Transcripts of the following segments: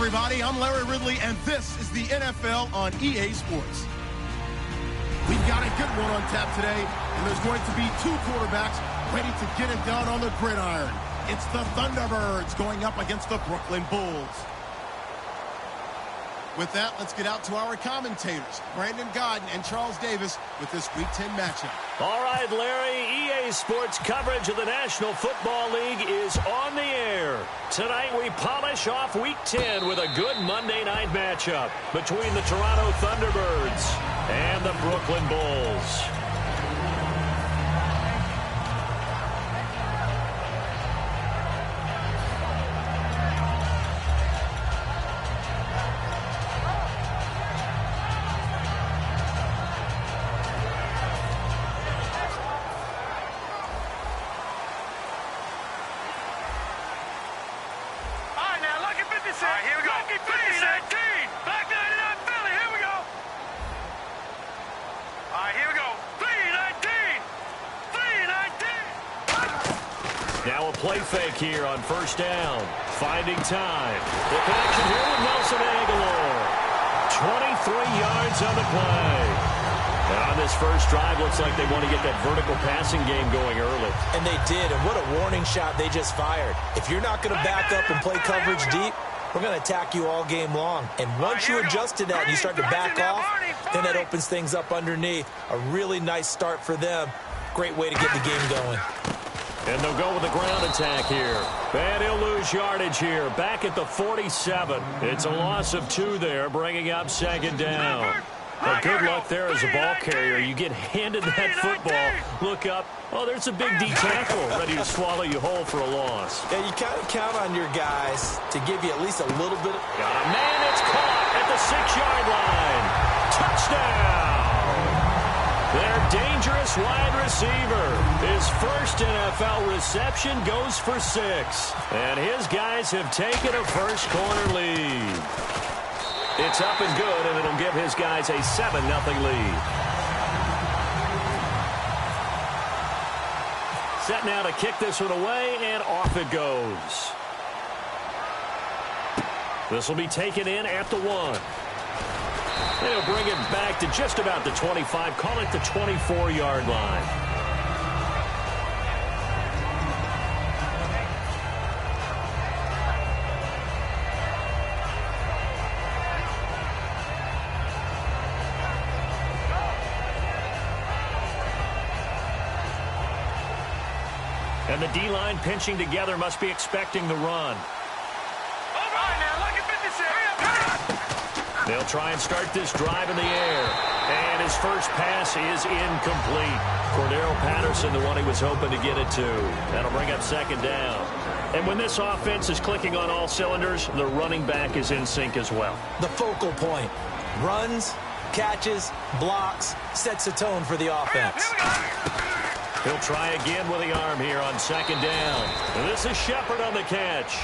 everybody. I'm Larry Ridley, and this is the NFL on EA Sports. We've got a good one on tap today, and there's going to be two quarterbacks ready to get it done on the gridiron. It's the Thunderbirds going up against the Brooklyn Bulls. With that, let's get out to our commentators, Brandon Godden and Charles Davis, with this Week 10 matchup. All right, Larry, EA Sports coverage of the National Football League is on the air. Tonight, we polish off Week 10 with a good Monday night matchup between the Toronto Thunderbirds and the Brooklyn Bulls. Now a play fake here on first down. Finding time. The connection here with Nelson Aguilar. 23 yards on the play. And on this first drive, looks like they want to get that vertical passing game going early. And they did, and what a warning shot they just fired. If you're not going to back up and play coverage deep, we're going to attack you all game long. And once you adjust to that and you start to back off, then that opens things up underneath. A really nice start for them. Great way to get the game going. And they'll go with the ground attack here. And he'll lose yardage here. Back at the 47. It's a loss of 2 there, bringing up second down. Well, good luck there as a ball carrier. You get handed that football, look up. Oh, there's a big D tackle ready to swallow you whole for a loss. Yeah, you kind of count on your guys to give you at least a little bit of... Man, it's caught at the 6-yard line. Touchdown! Their dangerous wide receiver. His first NFL reception goes for 6. And his guys have taken a first corner lead. It's up and good, and it'll give his guys a 7-0 lead. Set now to kick this one away, and off it goes. This will be taken in at the 1. They'll bring it back to just about the 25, call it the 24-yard line. And the D-line pinching together must be expecting the run. They'll try and start this drive in the air. And his first pass is incomplete. Cordero Patterson, the one he was hoping to get it to. That'll bring up second down. And when this offense is clicking on all cylinders, the running back is in sync as well. The focal point. Runs, catches, blocks, sets a tone for the offense. He'll try again with the arm here on second down. And this is Shepard on the catch.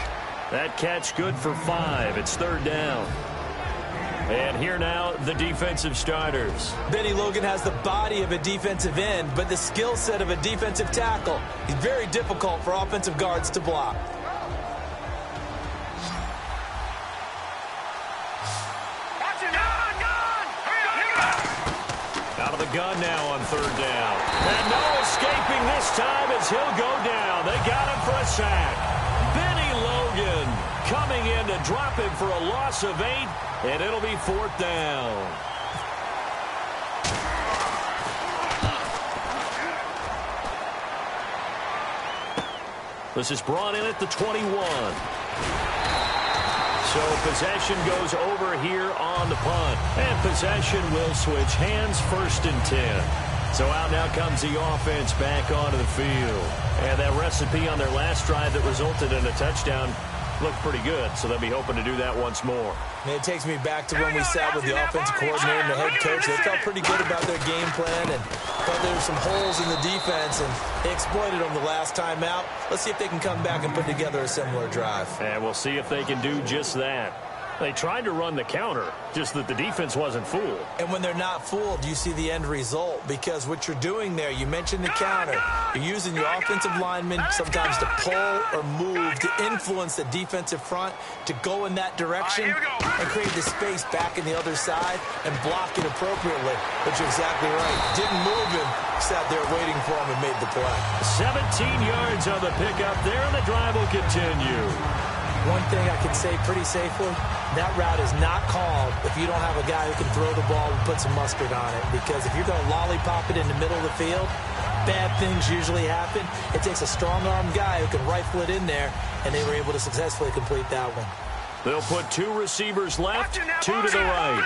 That catch good for 5. It's third down. And here now, the defensive starters. Benny Logan has the body of a defensive end, but the skill set of a defensive tackle. He's very difficult for offensive guards to block. Out of the gun now on third down. And no escaping this time as he'll go down. They got him for a sack. Benny Logan coming in to drop him for a loss of 8. And it'll be fourth down. This is brought in at the 21. So possession goes over here on the punt. And possession will switch hands, first and 10. So out now comes the offense back onto the field. And that recipe on their last drive that resulted in a touchdown looked pretty good, so they'll be hoping to do that once more. And it takes me back to when we sat with the offensive coordinator and the head coach. They felt pretty good about their game plan and thought there were some holes in the defense, and they exploited them the last time out. Let's see if they can come back and put together a similar drive. And we'll see if they can do just that. They tried to run the counter, just that the defense wasn't fooled. And when they're not fooled, you see the end result, because what you're doing there, you mentioned the counter. You're using your offensive linemen sometimes to pull or move, to influence the defensive front, to go in that direction and create the space back in the other side and block it appropriately. But you're exactly right. Didn't move him, sat there waiting for him and made the play. 17 yards on the pickup there, and the drive will continue. One thing I can say pretty safely, that route is not called if you don't have a guy who can throw the ball and put some mustard on it. Because if you're going to lollipop it in the middle of the field, bad things usually happen. It takes a strong-armed guy who can rifle it in there, and they were able to successfully complete that one. They'll put 2 receivers left, 2 to the right.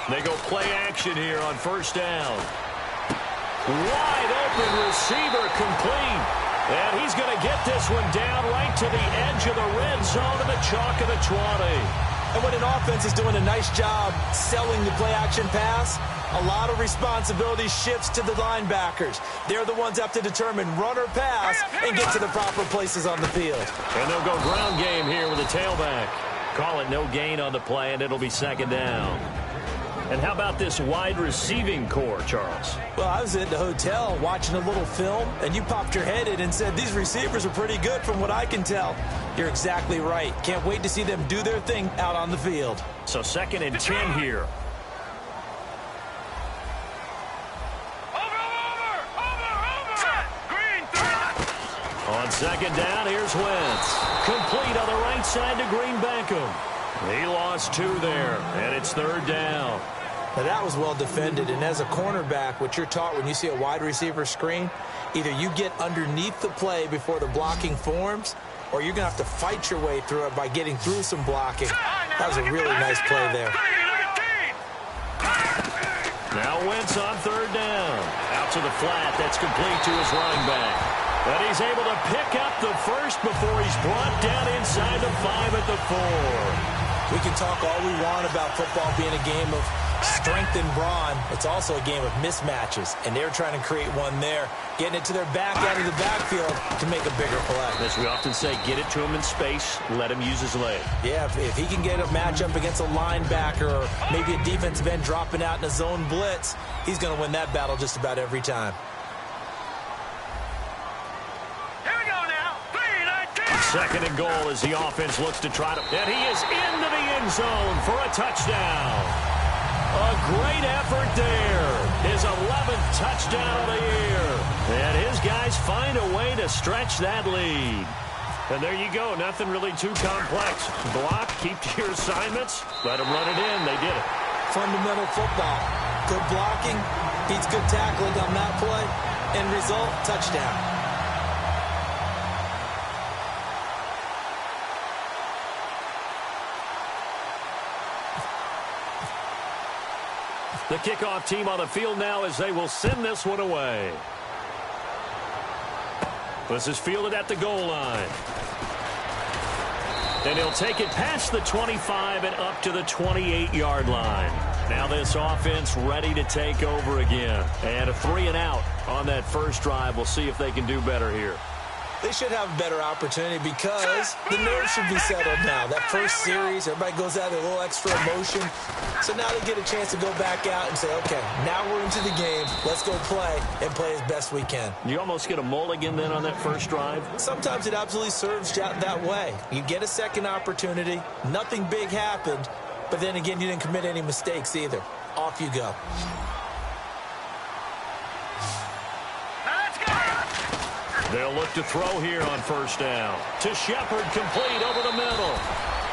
They go play action here on first down. Wide open receiver complete. And he's going to get this one down right to the edge of the red zone of the chalk of the 20. And when an offense is doing a nice job selling the play-action pass, a lot of responsibility shifts to the linebackers. They're the ones that have to determine run or pass and get to the proper places on the field. And they'll go ground game here with a tailback. Call it no gain on the play, and it'll be second down. And how about this wide receiving core, Charles? Well, I was at the hotel watching a little film, and you popped your head in and said, these receivers are pretty good from what I can tell. You're exactly right. Can't wait to see them do their thing out on the field. So 2nd and 10 here. On second down, here's Wentz. Complete on the right side to Green Bankham. He lost 2 there, and it's 3rd down. Now, that was well defended, and as a cornerback, what you're taught when you see a wide receiver screen, either you get underneath the play before the blocking forms, or you're going to have to fight your way through it by getting through some blocking. That was a really nice play there. Now Wentz on 3rd down. Out to the flat. That's complete to his running back. But he's able to pick up the first before he's brought down inside the 5 at the 4. We can talk all we want about football being a game of strength and brawn. It's also a game of mismatches, and they're trying to create one there, getting it to their back out of the backfield to make a bigger play. As we often say, get it to him in space, let him use his leg. Yeah, if he can get a matchup against a linebacker or maybe a defensive end dropping out in a zone blitz, he's going to win that battle just about every time. Second and goal as the offense looks to try to... And he is into the end zone for a touchdown. A great effort there. His 11th touchdown of the year. And his guys find a way to stretch that lead. And there you go. Nothing really too complex. Block, keep to your assignments, let them run it in. They did it. Fundamental football. Good blocking, beats good tackling on that play. End result, touchdown. The kickoff team on the field now as they will send this one away. This is fielded at the goal line. And he'll take it past the 25 and up to the 28-yard line. Now this offense ready to take over again. And a 3 and out on that first drive. We'll see if they can do better here. They should have a better opportunity because the nerves should be settled now. That first series, everybody goes out with a little extra emotion. So now they get a chance to go back out and say, okay, now we're into the game. Let's go play and play as best we can. You almost get a mulligan then on that first drive? Sometimes it absolutely serves that way. You get a second opportunity. Nothing big happened. But then again, you didn't commit any mistakes either. Off you go. They'll look to throw here on first down. To Shepard, complete over the middle.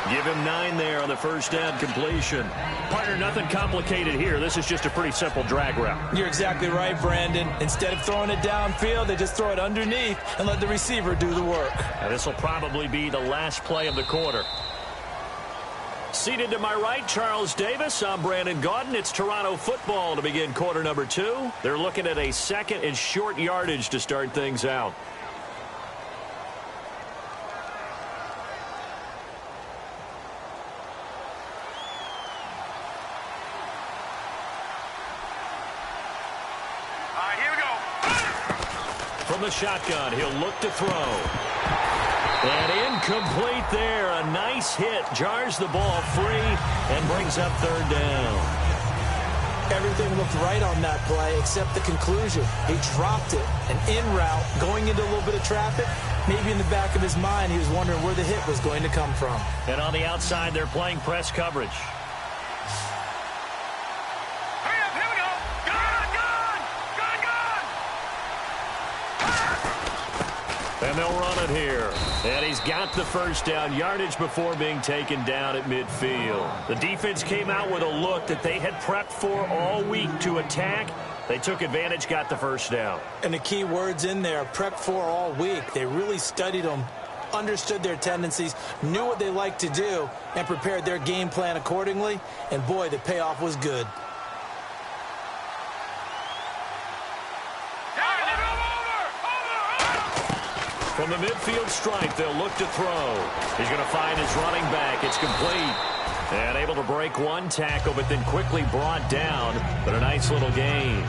Give him 9 there on the first down completion. Partner, nothing complicated here. This is just a pretty simple drag route. You're exactly right, Brandon. Instead of throwing it downfield, they just throw it underneath and let the receiver do the work. Now, this will probably be the last play of the quarter. Seated to my right, Charles Davis. I'm Brandon Gaudin. It's Toronto football to begin quarter number 2. They're looking at a 2nd and short yardage to start things out. All right, here we go. from the shotgun. He'll look to throw. And incomplete there. A nice hit. Jars the ball free and brings up third down. Everything looked right on that play except the conclusion. He dropped it, an in route, going into a little bit of traffic. Maybe in the back of his mind, he was wondering where the hit was going to come from. And on the outside, they're playing press coverage. Hurry up, here we go. Gone. And they'll run it here. And he's got the first down, yardage before being taken down at midfield. The defense came out with a look that they had prepped for all week to attack. They took advantage, got the first down. And the key words in there, prepped for all week. They really studied them, understood their tendencies, knew what they liked to do, and prepared their game plan accordingly. And boy, the payoff was good. From the midfield stripe, they'll look to throw. He's going to find his running back. It's complete. And able to break one tackle, but then quickly brought down. But a nice little gain.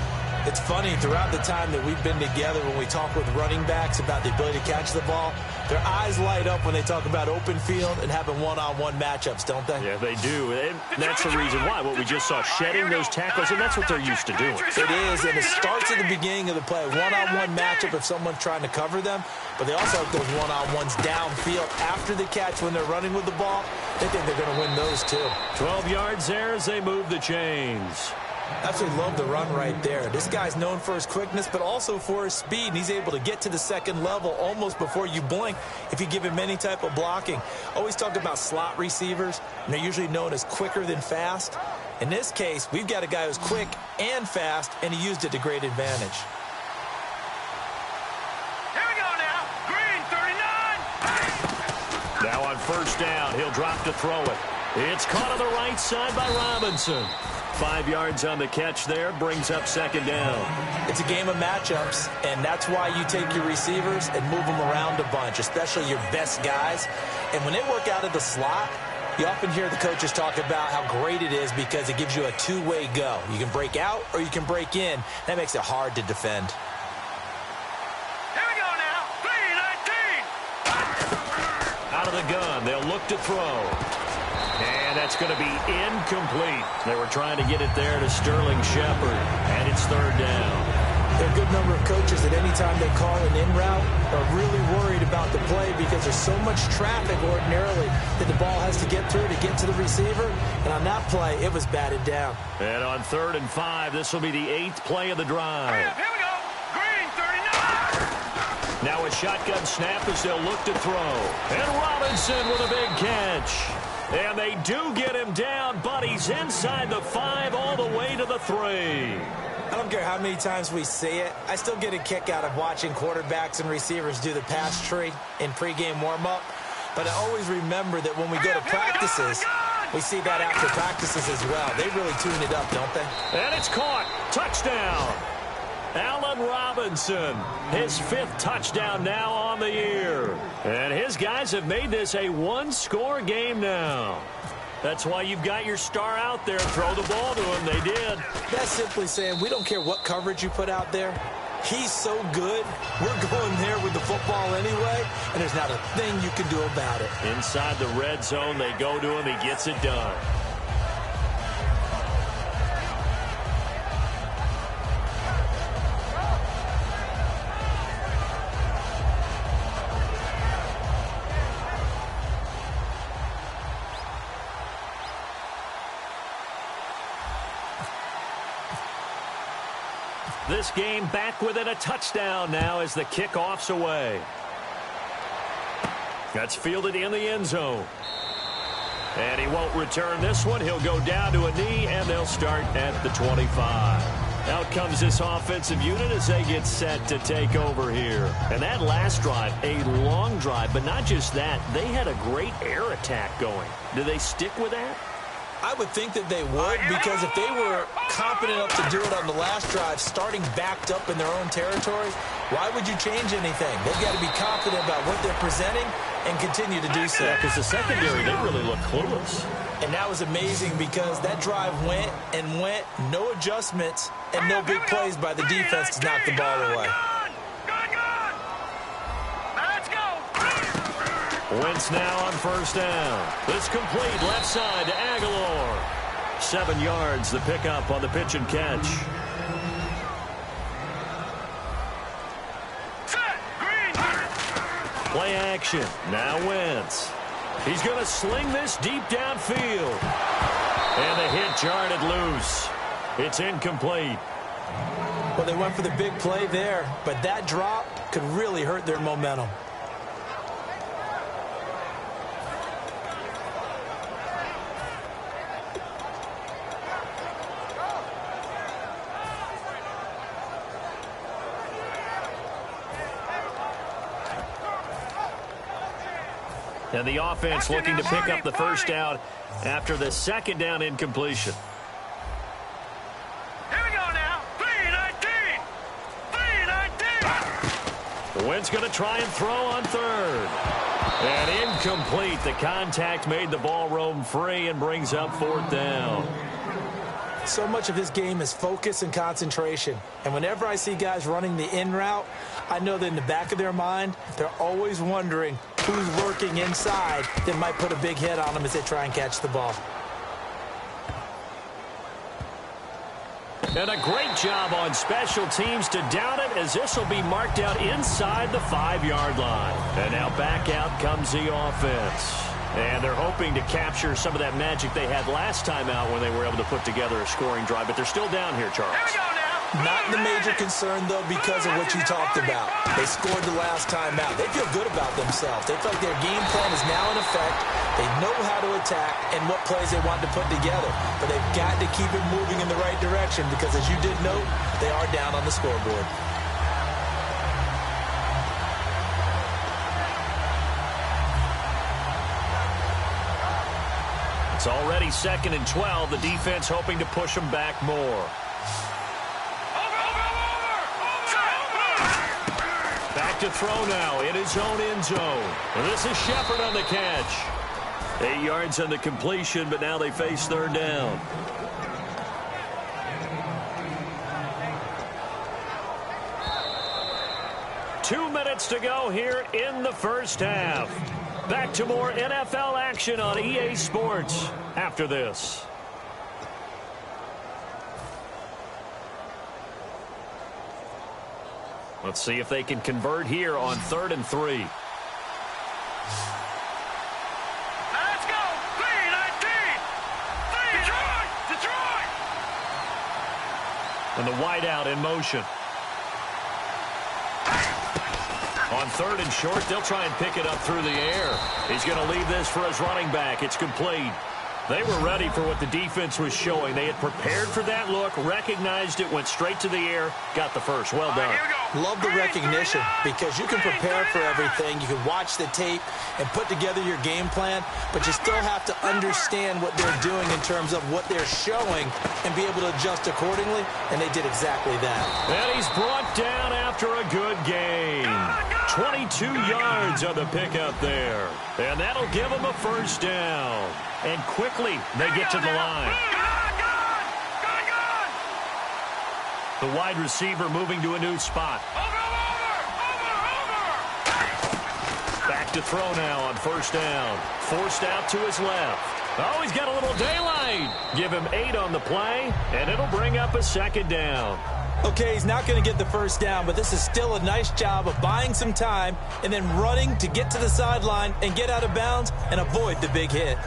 It's funny, throughout the time that we've been together, when we talk with running backs about the ability to catch the ball, their eyes light up when they talk about open field and having one-on-one matchups, don't they? Yeah, they do. And that's the reason why. What we just saw, shedding those tackles, and that's what they're used to doing. It is, and it starts at the beginning of the play. One-on-one matchup if someone's trying to cover them, but they also have those one-on-ones downfield after the catch when they're running with the ball. They think they're going to win those, too. 12 yards there as they move the chains. Absolutely love the run right there. This guy's known for his quickness, but also for his speed. And he's able to get to the second level almost before you blink if you give him any type of blocking. Always talk about slot receivers, and they're usually known as quicker than fast. In this case, we've got a guy who's quick and fast, and he used it to great advantage. Here we go now. Green, 39. Now on first down, he'll drop to throw it. It's caught on the right side by Robinson. 5 yards on the catch there, brings up second down. It's a game of matchups, and that's why you take your receivers and move them around a bunch, especially your best guys. And when they work out of the slot, you often hear the coaches talk about how great it is because it gives you a two-way go. You can break out or you can break in. That makes it hard to defend. Here we go now. 3-19. Out of the gun, they'll look to throw. And that's going to be incomplete. They were trying to get it there to Sterling Shepard, and it's third down. There are a good number of coaches that any time they call an in route are really worried about the play because there's so much traffic ordinarily that the ball has to get through to get to the receiver. And on that play, it was batted down. And on 3rd and 5, this will be the 8th play of the drive. Here we go. Green, 39. Now a shotgun snap as they'll look to throw. And Robinson with a big catch. And they do get him down, but he's inside the 5 all the way to the 3. I don't care how many times we see it. I still get a kick out of watching quarterbacks and receivers do the pass tree in pregame warm-up. But I always remember that when we go to practices, we see that after practices as well. They really tune it up, don't they? And it's caught. Touchdown. Allen Robinson, his 5th touchdown now on the year. And his guys have made this a one-score game now. That's why you've got your star out there. Throw the ball to him. They did. That's simply saying we don't care what coverage you put out there. He's so good. We're going there with the football anyway, and there's not a thing you can do about it. Inside the red zone, they go to him. He gets it done. This game back within a touchdown now as the kickoff's away. That's fielded in the end zone. And he won't return this one. He'll go down to a knee, and they'll start at the 25. Out comes this offensive unit as they get set to take over here. And that last drive, a long drive, but not just that. They had a great air attack going. Do they stick with that? I would think that they would, because if they were confident enough to do it on the last drive, starting backed up in their own territory, why would you change anything? They've got to be confident about what they're presenting and continue to do so. Yeah, because the secondary, they really look clueless. And that was amazing because that drive went and went, no adjustments, and no big plays by the defense to knock the ball away. Wentz now on first down. This complete left side to Aguilar. 7 yards, the pickup on the pitch and catch. Play action. Now Wentz. He's going to sling this deep downfield. And the hit jarred it loose. It's incomplete. Well, they went for the big play there, but that drop could really hurt their momentum. And the offense looking to pick up the first down after the second down incompletion. Here we go now. 3-19. 3-19. Wentz going to try and throw on third. And incomplete. The contact made the ball roam free and brings up fourth down. So much of his game is focus and concentration. And whenever I see guys running the in route, I know that in the back of their mind, they're always wondering who's working inside that might put a big hit on them as they try and catch the ball. And a great job on special teams to down it, as this will be marked out inside the 5-yard line. And now back out comes the offense. And they're hoping to capture some of that magic they had last time out when they were able to put together a scoring drive. But they're still down here, Charles. Here we go now. Not the major concern, though, because of what you talked about. They scored the last time out. They feel good about themselves. They feel like their game plan is now in effect. They know how to attack and what plays they want to put together. But they've got to keep it moving in the right direction because, as you did note, they are down on the scoreboard. It's already 2nd and 12. The defense hoping to push them back more. Back to throw now in his own end zone. And this is Shepard on the catch. 8 yards on the completion, but now they face third down. Two minutes to go here in the first half. Back to more NFL action on EA Sports after this. Let's see if they can convert here on 3rd and 3. Let's go. 3-19. Detroit. And the wideout in motion. On 3rd and short, they'll try and pick it up through the air. He's going to leave this for his running back. It's complete. They were ready for what the defense was showing. They had prepared for that look, recognized it, went straight to the air, got the first. Well done. Love the recognition because you can prepare for everything. You can watch the tape and put together your game plan, but you still have to understand what they're doing in terms of what they're showing and be able to adjust accordingly, and they did exactly that. And he's brought down after a good game. 22 yards on the pickup there. And that'll give him a first down. And quickly, they get to the line. The wide receiver moving to a new spot. Back to throw now on first down. Forced out to his left. Oh, he's got a little daylight. Give him 8 on the play, and it'll bring up a second down. Okay, he's not going to get the first down, but this is still a nice job of buying some time and then running to get to the sideline and get out of bounds and avoid the big hit.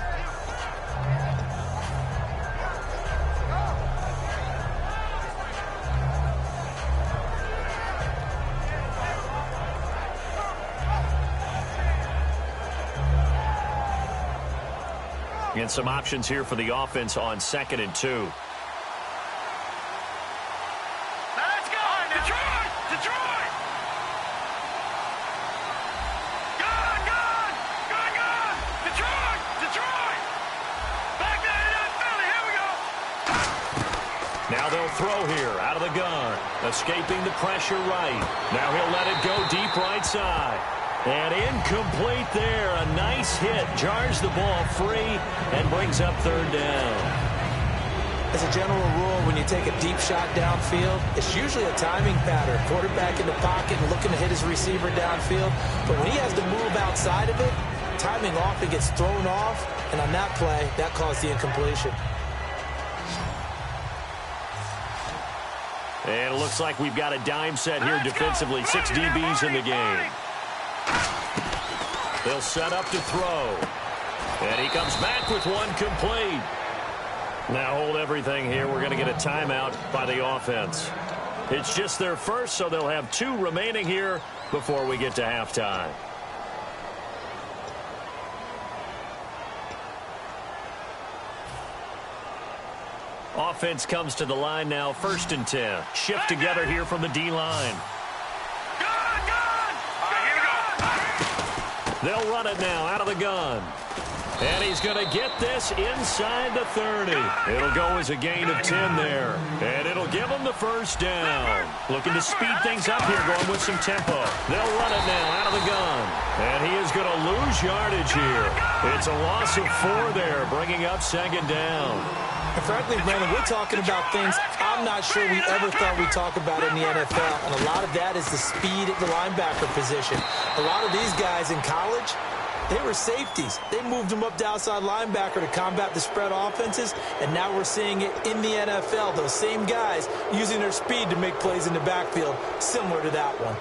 And some options here for the offense on 2nd and 2. Let's go! Detroit! Detroit! Gone! Detroit! Detroit! Back to Philly, here we go! Now they'll throw here out of the gun. Escaping the pressure right. Now he'll let it go deep right side. And incomplete there. A nice hit. Jars the ball free and brings up third down. As a general rule, when you take a deep shot downfield, it's usually a timing pattern. Quarterback in the pocket and looking to hit his receiver downfield. But when he has to move outside of it, Timing often gets thrown off, and on that play, that caused the incompletion. And it looks like we've got a dime set here defensively. 6 DBs in the game. They'll set up to throw. And he comes back with one complete. Now hold everything here. We're going to get a timeout by the offense. It's just their first, so they'll have 2 remaining here before we get to halftime. Offense comes to the line now, 1st and 10. Shift together here from the D-line. They'll run it now out of the gun. And he's going to get this inside the 30. It'll go as a gain of 10 there. And it'll give him the first down. Looking to speed things up here, going with some tempo. They'll run it now out of the gun. And he is going to lose yardage here. It's a loss of 4 there, bringing up 2nd down. And frankly, Brandon, we're talking about things I'm not sure we ever thought we'd talk about in the NFL. And a lot of that is the speed at the linebacker position. A lot of these guys in college, they were safeties. They moved them up to outside linebacker to combat the spread offenses, and now we're seeing it in the NFL. Those same guys using their speed to make plays in the backfield, similar to that one.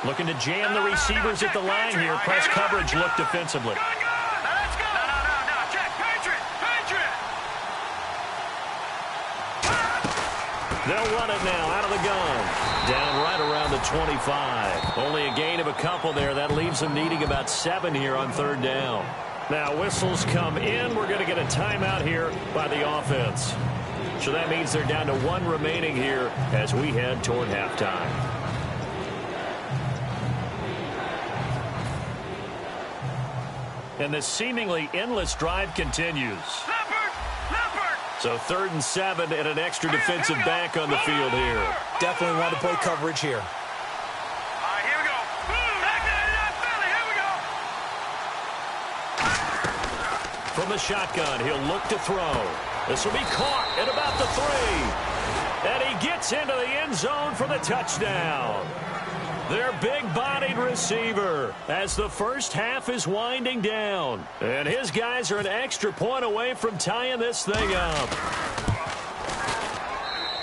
Looking to jam the receivers at the line here. Press coverage look defensively. Let's go. No. Check. Patriot. They'll run it now out of the gun. Down right around the 25. Only a gain of a couple there. That leaves them needing about 7 here on 3rd down. Now whistles come in. We're going to get a timeout here by the offense. So that means they're down to 1 remaining here as we head toward halftime. And the seemingly endless drive continues. So 3rd and 7 and an extra defensive back on the field here. Definitely want to play coverage here. All right, here we go. Here we go. From the shotgun, he'll look to throw. This will be caught at about the 3. And he gets into the end zone for the touchdown. Their big-bodied receiver as the first half is winding down. And his guys are an extra point away from tying this thing up.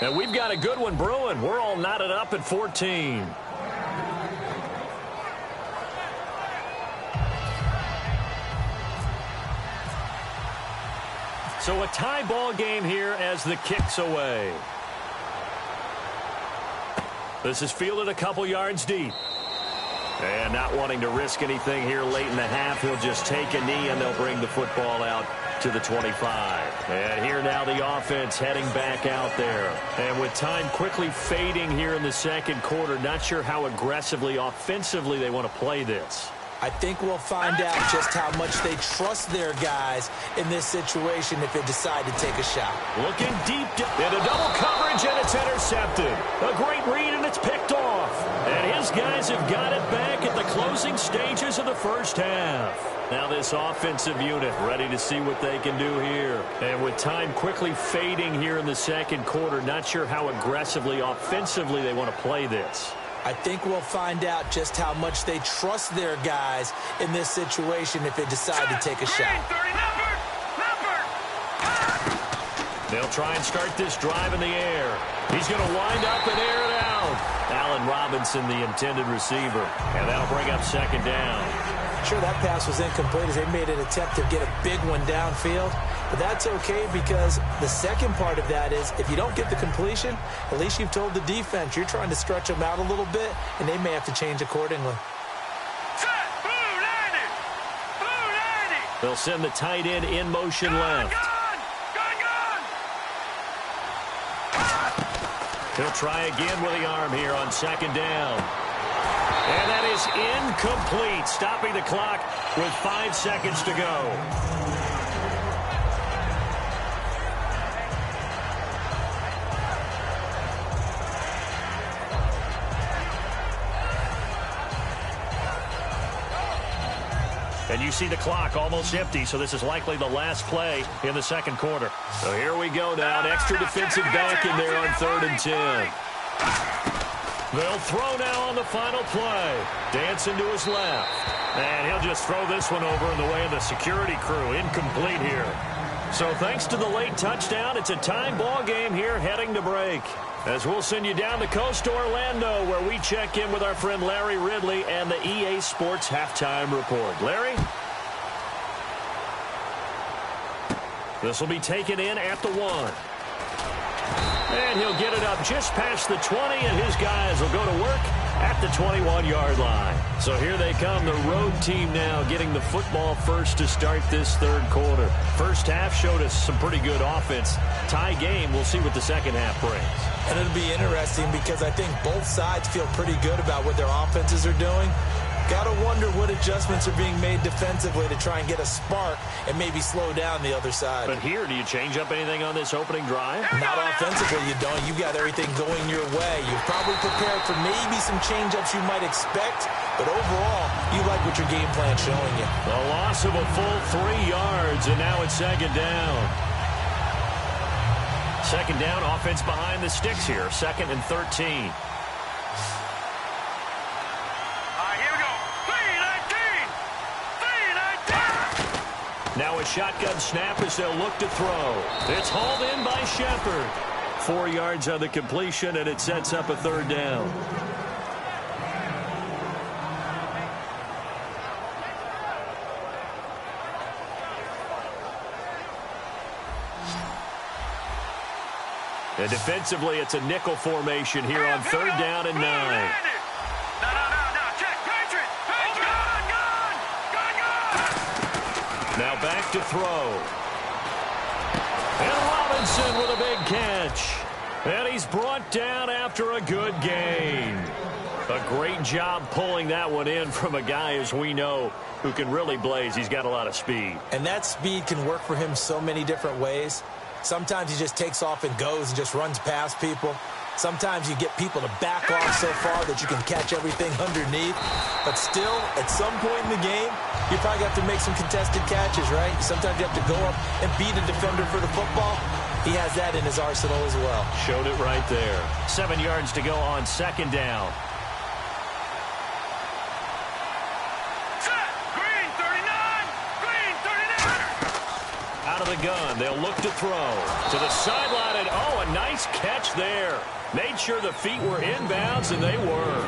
And we've got a good one brewing. We're all knotted up at 14. So a tie ball game here as the kick's away. This is fielded a couple yards deep. And not wanting to risk anything here late in the half, he'll just take a knee and they'll bring the football out to the 25. And here now the offense heading back out there. And with time quickly fading here in the 2nd quarter, not sure how aggressively, offensively they want to play this. I think we'll find out just how much they trust their guys in this situation if they decide to take a shot. Looking deep into double coverage, and it's intercepted. A great read, and it's picked off. And his guys have got it back at the closing stages of the first half. Now this offensive unit ready to see what they can do here. And with time quickly fading here in the 2nd quarter, not sure how aggressively, offensively they want to play this. I think we'll find out just how much they trust their guys in this situation if they decide to take a shot. They'll try and start this drive in the air. He's going to wind up and air it out. Allen Robinson, the intended receiver. And that'll bring up 2nd down. Sure, that pass was incomplete as they made an attempt to get a big one downfield. But that's okay because the second part of that is if you don't get the completion, at least you've told the defense you're trying to stretch them out a little bit, and they may have to change accordingly. They'll send the tight end in motion left. He'll try again with the arm here on 2nd down. And that is incomplete, stopping the clock with 5 seconds to go. And you see the clock almost empty, so this is likely the last play in the second quarter. So here we go now. An extra defensive back in there on 3rd and 10. They'll throw now on the final play. Dancing to his left. And he'll just throw this one over in the way of the security crew. Incomplete here. So thanks to the late touchdown, it's a tie ball game here heading to break. As we'll send you down the coast to Orlando, where we check in with our friend Larry Ridley and the EA Sports Halftime Report. Larry? This will be taken in at the 1. And he'll get it up just past the 20, and his guys will go to work at the 21-yard line. So here they come, the road team now getting the football first to start this third quarter. First half showed us some pretty good offense. Tie game, we'll see what the second half brings. And it'll be interesting because I think both sides feel pretty good about what their offenses are doing. Got to wonder what adjustments are being made defensively to try and get a spark and maybe slow down the other side. But here, do you change up anything on this opening drive? Not offensively, you don't. You got everything going your way. You've probably prepared for maybe some change-ups you might expect, but overall, you like what your game plan's showing you. A loss of a full 3 yards, and now it's second down. Second down, offense behind the sticks here. 2nd and 13. Now a shotgun snap as they'll look to throw. It's hauled in by Shepard. 4 yards on the completion, and it sets up a 3rd down. And defensively, it's a nickel formation here on 3rd down and 9. Now back to throw. And Robinson with a big catch. And he's brought down after a good gain. A great job pulling that one in from a guy, as we know, who can really blaze. He's got a lot of speed. And that speed can work for him so many different ways. Sometimes he just takes off and goes and just runs past people. Sometimes you get people to back off so far that you can catch everything underneath. But still, at some point in the game, you probably have to make some contested catches, right? Sometimes you have to go up and beat a defender for the football. He has that in his arsenal as well. Showed it right there. 7 yards to go on 2nd down. Set! Green 39! Green 39! Out of the gun, they'll look to throw. To the sideline, and oh, a nice catch there. Made sure the feet were inbounds, and they were.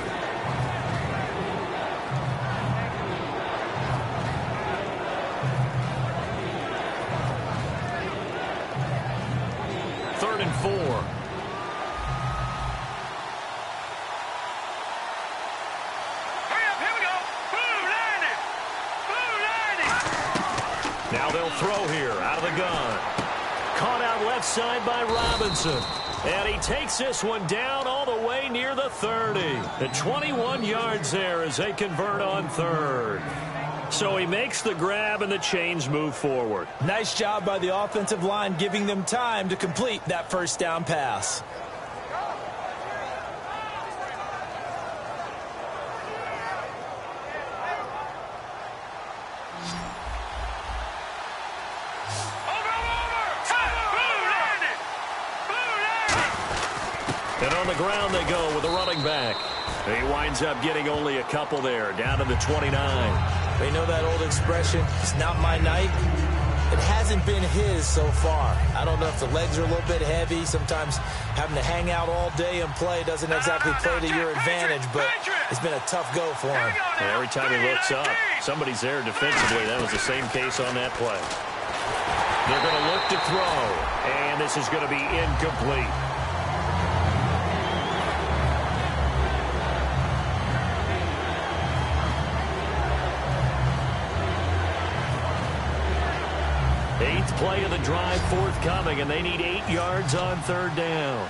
Third and 4. Hurry up, here we go! Blue 90! Blue 90! Now they'll throw here, out of the gun. Caught out left side by Robinson. And he takes this one down all the way near the 30. The 21 yards there as they convert on 3rd. So he makes the grab and the chains move forward. Nice job by the offensive line giving them time to complete that first down pass. And on the ground they go with a running back. He winds up getting only a couple there, down to the 29. They know that old expression, it's not my night. It hasn't been his so far. I don't know if the legs are a little bit heavy. Sometimes having to hang out all day and play doesn't exactly play to your advantage, but it's been a tough go for him. And every time he looks up, somebody's there defensively. That was the same case on that play. They're going to look to throw, and this is going to be incomplete. Eighth play of the drive forthcoming, and they need 8 yards on 3rd down. All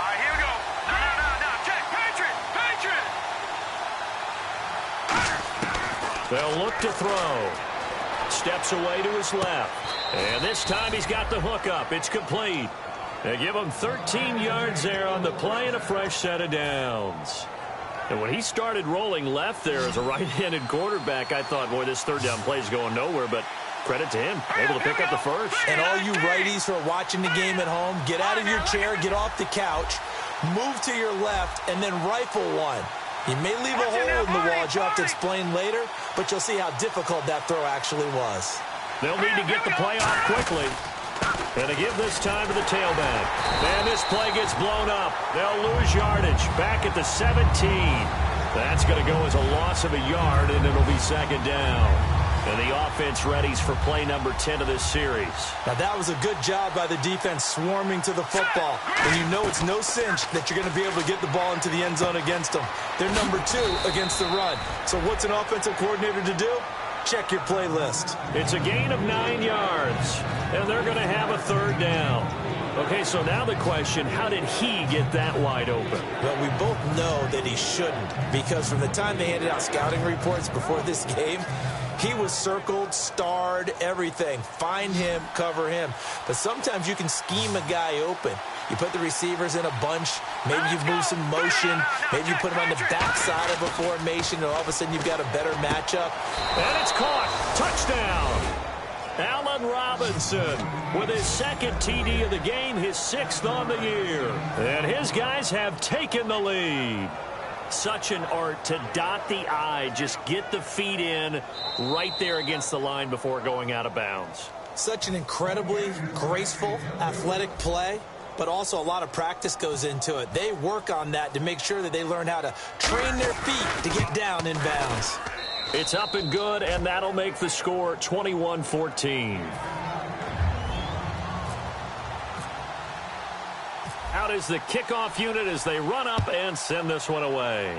right, here we go. No. Check. Patriot. They'll look to throw. Steps away to his left. And this time he's got the hook up. It's complete. They give him 13 yards there on the play and a fresh set of downs. And when he started rolling left there as a right-handed quarterback, I thought, boy, this third down play is going nowhere, but credit to him, able to pick up the first. And all you righties who are watching the game at home, get out of your chair, get off the couch, move to your left, and then rifle one. You may leave a hole in the wall, as you'll have to explain later, but you'll see how difficult that throw actually was. They'll need to get the play off quickly. And to give this time to the tailback. And this play gets blown up. They'll lose yardage back at the 17. That's going to go as a loss of a yard, and it'll be second down. And the offense readies for play number 10 of this series. Now, that was a good job by the defense swarming to the football. And you know it's no cinch that you're going to be able to get the ball into the end zone against them. They're number 2 against the run. So what's an offensive coordinator to do? Check your playlist. It's a gain of 9 yards, and they're going to have a third down. Okay, so now the question, how did he get that wide open? Well, we both know that he shouldn't, because from the time they handed out scouting reports before this game, he was circled, starred, everything. Find him, cover him. But sometimes you can scheme a guy open. You put the receivers in a bunch. Maybe you move some motion. Maybe you put them on the backside of a formation, and all of a sudden you've got a better matchup. And it's caught. Touchdown. Allen Robinson with his second TD of the game, his 6th on the year. And his guys have taken the lead. Such an art to dot the I, just get the feet in right there against the line before going out of bounds. Such an incredibly graceful, athletic play, but also a lot of practice goes into it. They work on that to make sure that they learn how to train their feet to get down in bounds. It's up and good, and that'll make the score 21-14. Out is the kickoff unit as they run up and send this one away.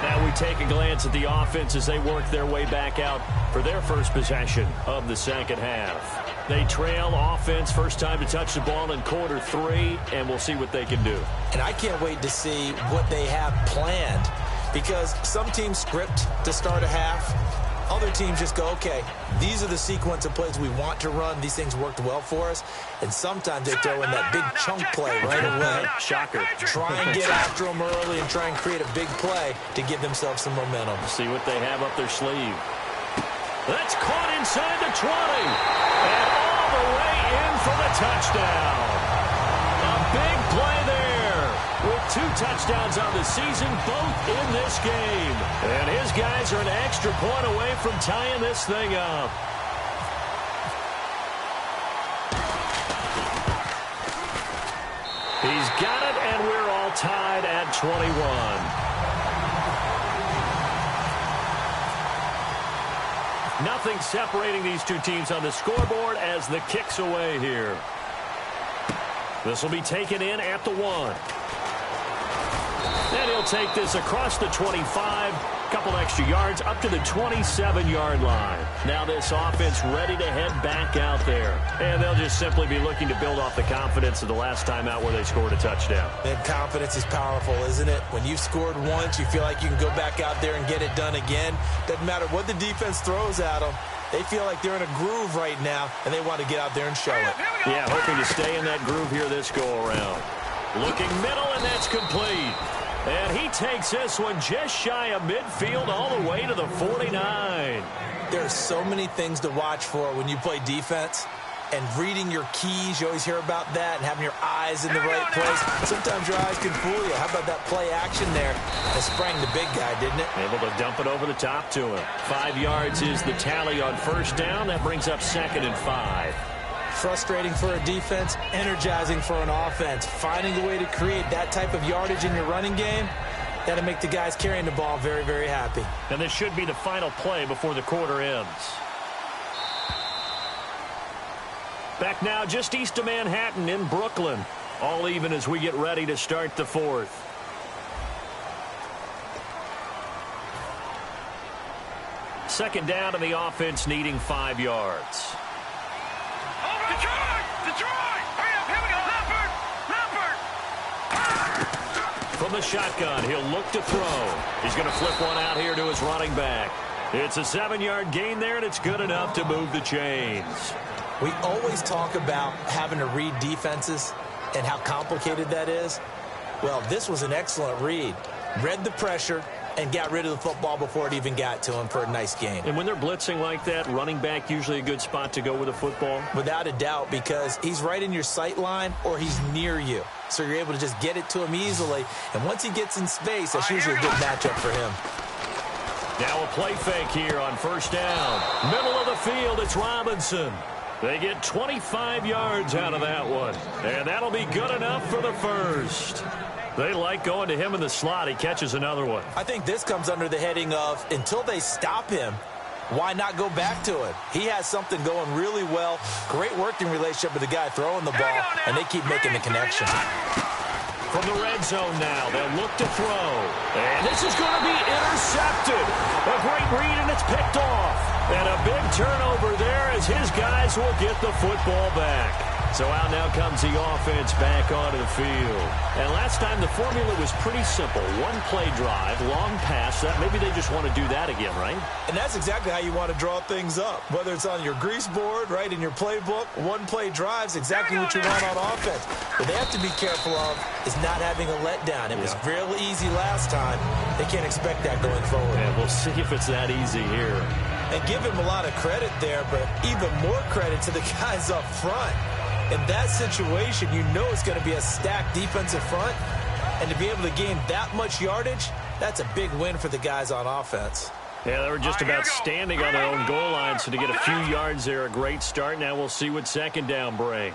Now we take a glance at the offense as they work their way back out for their first possession of the second half. They trail offense, first time to touch the ball in quarter 3, and we'll see what they can do. And I can't wait to see what they have planned, because some teams script to start a half. Other teams just go, okay, these are the sequence of plays we want to run. These things worked well for us. And sometimes they throw in that big chunk play right away. Shocker. Try and get after them early and try and create a big play to give themselves some momentum. See what they have up their sleeve. That's caught inside the 20. And all the way in for the touchdown. A big play there. With 2 touchdowns on the season, both in this game. And his guys are an extra point away from tying this thing up. He's got it, and we're all tied at 21. Nothing separating these two teams on the scoreboard as the kick's away here. This will be taken in at the 1. And he'll take this across the 25, couple extra yards, up to the 27-yard line. Now this offense ready to head back out there. And they'll just simply be looking to build off the confidence of the last time out where they scored a touchdown. And confidence is powerful, isn't it? When you've scored once, you feel like you can go back out there and get it done again. Doesn't matter what the defense throws at them. They feel like they're in a groove right now, and they want to get out there and show it. Yeah, hoping to stay in that groove here this go-around. Looking middle, and that's complete. And he takes this one just shy of midfield all the way to the 49. There are so many things to watch for when you play defense. And reading your keys, you always hear about that, and having your eyes in the right place. Sometimes your eyes can fool you. How about that play action there? That sprang the big guy, didn't it? Able to dump it over the top to him. 5 yards is the tally on first down. That brings up 2nd and 5. Frustrating for a defense, energizing for an offense. Finding a way to create that type of yardage in your running game, that'll make the guys carrying the ball very, very happy. And this should be the final play before the quarter ends. Back now just east of Manhattan in Brooklyn. All even as we get ready to start the 4th. Second down and the offense needing 5 yards. Detroit! Hurry up, here we go, Leopard! From the shotgun, he'll look to throw. He's going to flip one out here to his running back. It's a 7-yard gain there, and it's good enough to move the chains. We always talk about having to read defenses. and how complicated that is? Well, this was an excellent read. Read the pressure and got rid of the football before it even got to him for a nice game. And when they're blitzing like that, running back usually a good spot to go with a football? Without a doubt, because he's right in your sight line or he's near you. So you're able to just get it to him easily. And once he gets in space, that's usually a good matchup for him. Now a play fake here on first down. Middle of the field, it's Robinson. They get 25 yards out of that one. And that'll be good enough for the first. They like going to him in the slot. He catches another one. I think this comes under the heading of, until they stop him, why not go back to it? He has something going really well. Great working relationship with the guy throwing the ball, and they keep making the connection. From the red zone now, they'll look to throw. And this is going to be intercepted. A great read, and it's picked off. And a big turnover there as his guys will get the football back. So out now comes the offense back onto the field. And last time the formula was pretty simple. One play drive, long pass. Maybe they just want to do that again, right? And that's exactly how you want to draw things up. Whether it's on your grease board, right, in your playbook, one play drive's exactly what you want on offense. What they have to be careful of is not having a letdown. It was real easy last time. They can't expect that going forward. And we'll see if it's that easy here. And give him a lot of credit there, but even more credit to the guys up front. In that situation, you know it's going to be a stacked defensive front. And to be able to gain that much yardage, that's a big win for the guys on offense. Yeah, they were just about standing on their own goal line, so to get a few yards there, a great start. Now we'll see what second down brings.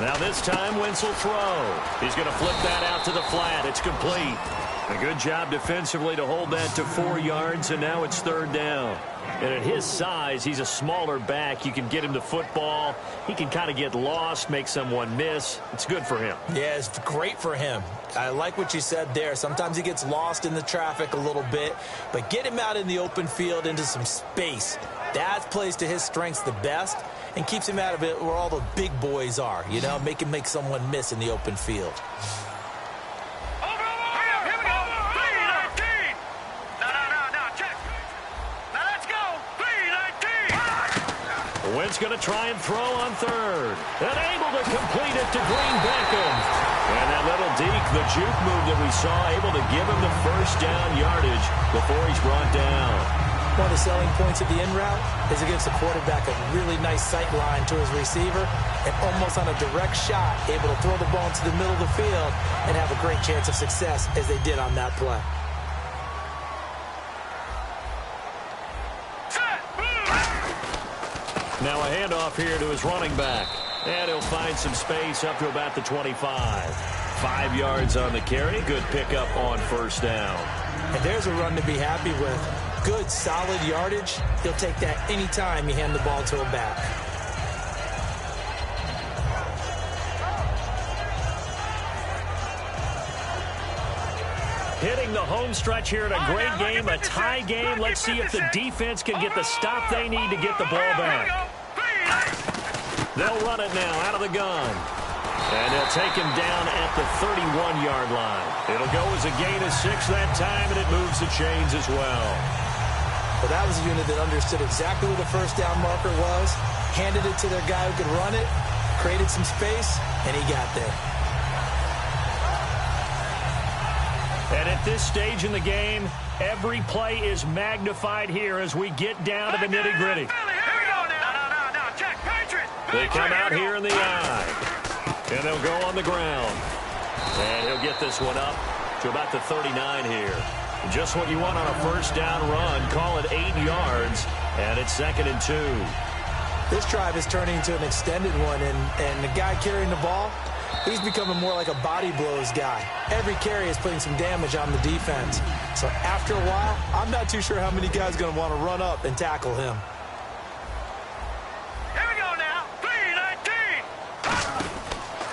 Now this time, Wentz will throw. He's going to flip that out to the flat. It's complete. A good job defensively to hold that to 4 yards, and now it's third down. And at his size, he's a smaller back. You can get him the football. He can kind of get lost, make someone miss. It's good for him. Yeah, it's great for him. I like what you said there. Sometimes he gets lost in the traffic a little bit, but get him out in the open field into some space. That plays to his strengths the best and keeps him out of it where all the big boys are, you know, make him make someone miss in the open field. Wentz going to try and throw on third. And able to complete it to Green Beckham. And that little deke, the juke move that we saw, able to give him the first down yardage before he's brought down. One of the selling points of the in route is it gives the quarterback a really nice sight line to his receiver and almost on a direct shot, able to throw the ball into the middle of the field and have a great chance of success as they did on that play. Now a handoff here to his running back. And he'll find some space up to about the 25. 5 yards on the carry. Good pickup on first down. And there's a run to be happy with. Good, solid yardage. He'll take that anytime you hand the ball to a back. Hitting the home stretch here in a great game, a tie game. Let's see if the defense can get the stop they need to get the ball back. They'll run it now out of the gun. And they'll take him down at the 31-yard line. It'll go as a gain of 6 that time, and it moves the chains as well. Well, that was a unit that understood exactly where the first down marker was, handed it to their guy who could run it, created some space, and he got there. And at this stage in the game, every play is magnified here as we get down to the nitty-gritty. They come out here in the eye. And they'll go on the ground. And he'll get this one up to about the 39 here. Just what you want on a first down run. Call it 8 yards. And it's 2nd and 2. This drive is turning into an extended one. And the guy carrying the ball, he's becoming more like a body blows guy. Every carry is putting some damage on the defense. So after a while, I'm not too sure how many guys are going to want to run up and tackle him.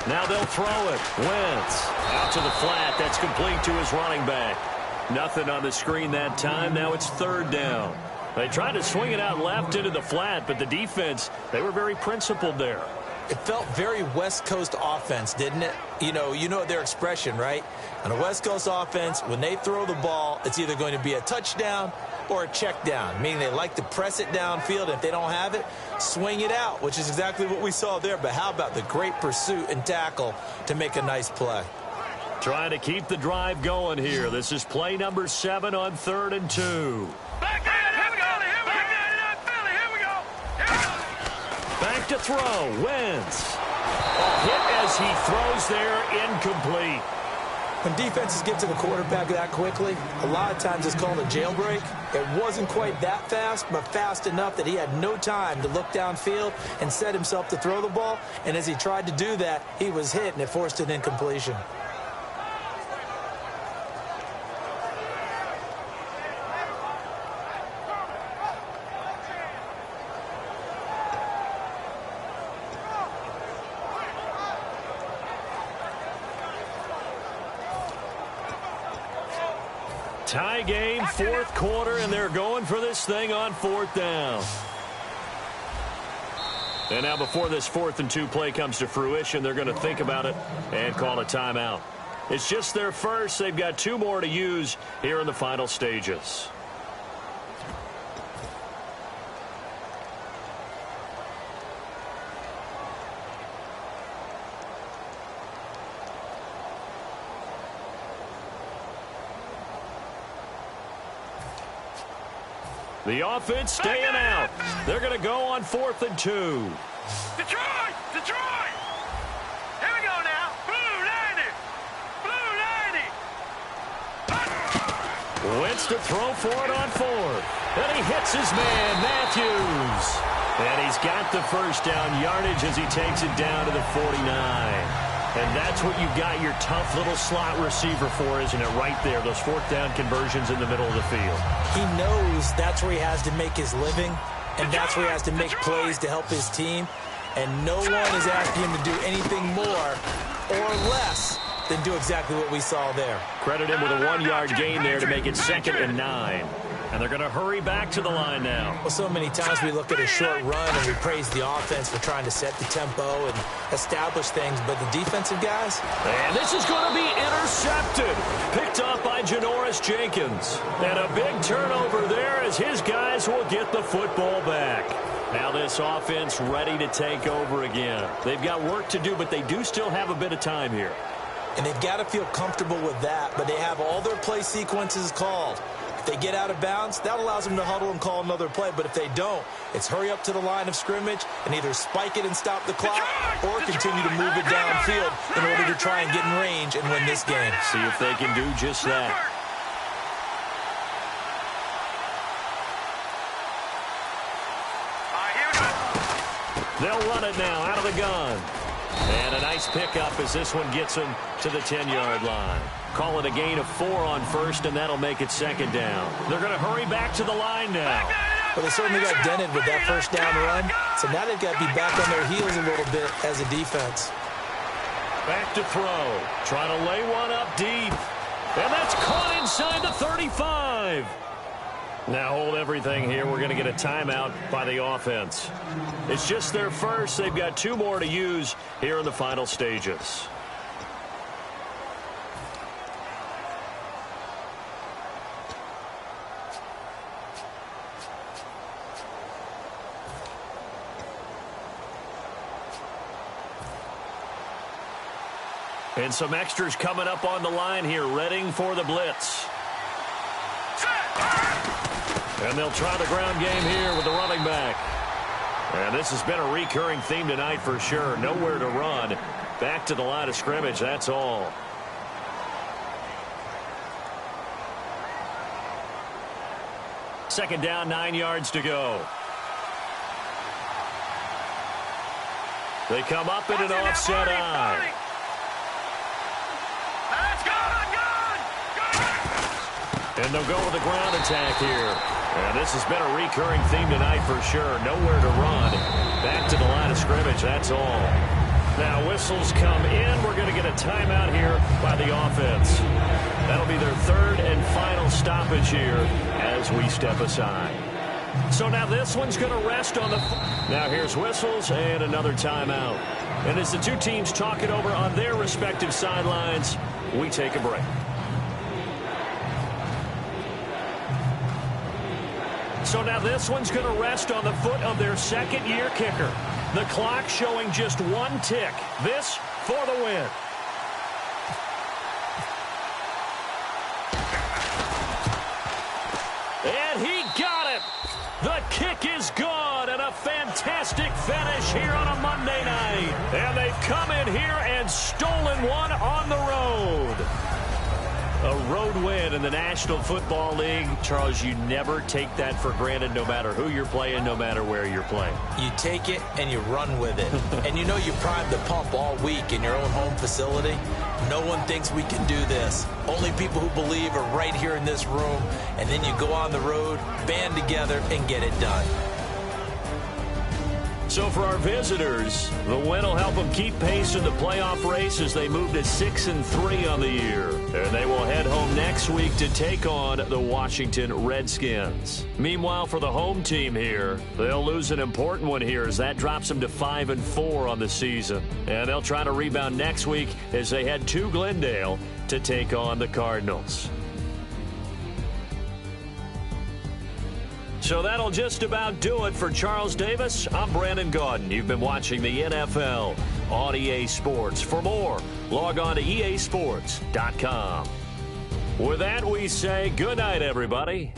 Now they'll throw it. Wentz out to the flat. That's complete to his running back. Nothing on the screen that time. Now it's 3rd down. They tried to swing it out left into the flat, but the defense, they were very principled there. It felt very West Coast offense, didn't it? You know their expression, right? On a West Coast offense, when they throw the ball, it's either going to be a touchdown or a check down, meaning they like to press it downfield. If they don't have it, swing it out, which is exactly what we saw there. But how about the great pursuit and tackle to make a nice play? Trying to keep the drive going here. This is play number 7 on 3rd and 2. Back to throw. Wentz. A hit as he throws there, incomplete. When defenses get to the quarterback that quickly, a lot of times it's called a jailbreak. It wasn't quite that fast, but fast enough that he had no time to look downfield and set himself to throw the ball. And as he tried to do that, he was hit, and it forced an incompletion. Tie game, 4th quarter, and they're going for this thing on 4th down. And now before this 4th and 2 play comes to fruition, they're going to think about it and call a timeout. It's just their first. They've got 2 more to use here in the final stages. The offense staying out. They're going to go on 4th and 2. Detroit! Detroit! Here we go now. Blue 90! Blue 90! Wentz to throw for it on 4th. And he hits his man, Matthews. And he's got the first down yardage as he takes it down to the 49. And that's what you got your tough little slot receiver for, isn't it? Right there, those 4th down conversions in the middle of the field. He knows that's where he has to make his living, and that's where he has to make plays to help his team. And no one is asking him to do anything more or less than do exactly what we saw there. Credit him with a 1-yard gain there to make it 2nd and 9. And they're going to hurry back to the line now. Well, so many times we look at a short run and we praise the offense for trying to set the tempo and establish things, but the defensive guys? And this is going to be intercepted. Picked up by Janoris Jenkins. And a big turnover there as his guys will get the football back. Now this offense ready to take over again. They've got work to do, but they do still have a bit of time here. And they've got to feel comfortable with that, but they have all their play sequences called. If they get out of bounds, that allows them to huddle and call another play. But if they don't, it's hurry up to the line of scrimmage and either spike it and stop the clock or continue to move it downfield in order to try and get in range and win this game. See if they can do just that. They'll run it now out of the gun. And a nice pickup as this one gets them to the 10-yard line. Call it a gain of 4 on 1st, and that'll make it 2nd down. They're going to hurry back to the line now. Well, they certainly got dented with that 1st down run, so now they've got to be back on their heels a little bit as a defense. Back to throw. Trying to lay one up deep. And that's caught inside the 35. Now hold everything here. We're going to get a timeout by the offense. It's just their first. They've got 2 more to use here in the final stages. And some extras coming up on the line here, readying for the blitz. And they'll try the ground game here with the running back. And this has been a recurring theme tonight for sure. Nowhere to run. Back to the line of scrimmage, that's all. Second down, 9 yards to go. They come up in an offset eye. And they'll go with the ground attack here. And this has been a recurring theme tonight for sure. Nowhere to run. Back to the line of scrimmage, that's all. Now whistles come in. We're going to get a timeout here by the offense. That'll be their 3rd and final stoppage here as we step aside. So now this one's going to rest on the... Now here's whistles and another timeout. And as the 2 teams talk it over on their respective sidelines, we take a break. So now this one's going to rest on the foot of their second-year kicker. The clock showing just one tick. This for the win. And he got it. The kick is good, and a fantastic finish here on a Monday night. And they've come in here and stolen one on the road. A road win in the National Football League. Charles, you never take that for granted, no matter who you're playing, no matter where you're playing. You take it and you run with it. And you know you primed the pump all week in your own home facility. No one thinks we can do this. Only people who believe are right here in this room. And then you go on the road, band together, and get it done. So for our visitors, the win will help them keep pace in the playoff race as they move to 6-3 on the year. And they will head home next week to take on the Washington Redskins. Meanwhile, for the home team here, they'll lose an important one here as that drops them to 5-4 on the season. And they'll try to rebound next week as they head to Glendale to take on the Cardinals. So that'll just about do it for Charles Davis. I'm Brandon Gaudin. You've been watching the NFL on EA Sports. For more, log on to easports.com. With that, we say good night, everybody.